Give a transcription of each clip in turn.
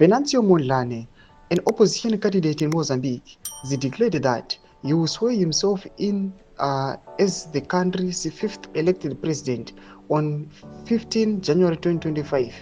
Venancio Mondlane, an opposition candidate in Mozambique, has declared that he will swear himself in as the country's fifth elected president on 15 January 2025.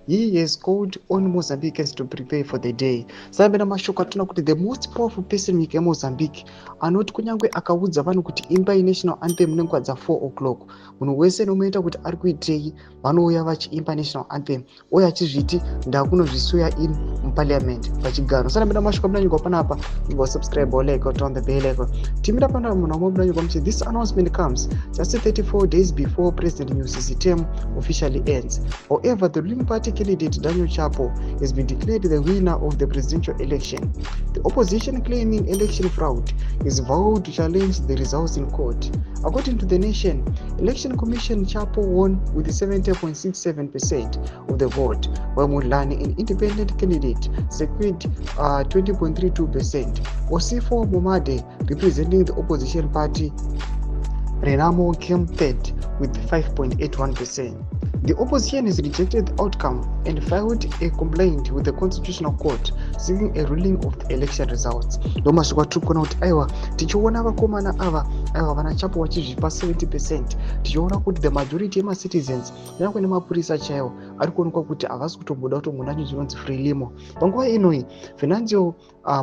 He has called on Mozambicans to prepare for the day. Sabena mashoko atona kuti the most powerful person munyika yeMozambique anoti kunyangwe akaudza vanhu kuti imbai national anthem nenguva dza 4 o'clock munhu wese nomuita kuti ari kuitei vanouya vachiimba national anthem uye achizviti ndakunozvisuya in muparliament pachigaro. Sabena mashoko munanyika panapa ngo subscribe or like or turn the bell icon. Timira pana munhu munanyika muchi this announcement comes just 34 days before President Nyusi's term officially ends. However, the ruling party candidate Daniel Chapo has been declared the winner of the presidential election. The opposition claiming election fraud is vowed to challenge the results in court. According to the Nation, Election Commission Chapo won with 70.67% of the vote, while Mondlane, an independent candidate, secured 20.32%. Osifo Momade, representing the opposition party, Renamo came third with 5.81%. The opposition has rejected the outcome and filed a complaint with the Constitutional Court seeking a ruling of the election results. Domashwa tukona kuti aiwa tichiona vakomana ava vana Chapo vachizvipa 70%. Tichiona kuti the majority yema citizens nyangwe nemapurisa chaiwo ari kuonekwa kuti havasi kutobuda kuti munhu anozvinonzi free limo. Panguva inoi Venancio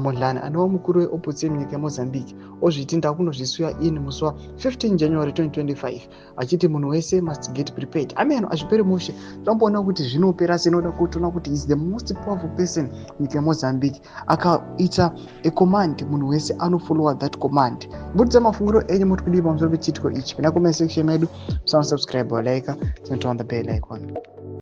Mondlane anova mukuru weopposition munyika yeMozambique ozviti ndakunozvisuya in musi wa 15 January 2025 achiti munhu wese must get prepared. Ameno azvipere mushe tamboona kuti zvinopera sinoda kutoona kuti is the most powerful person munyika yeMozambique akaita a command munhu wese anofollowa that command. Budza mafunguro enyu muri kudii pamusoro pechitiko ichi. Pina comment section medu, subscribe or like, turn on the bell icon.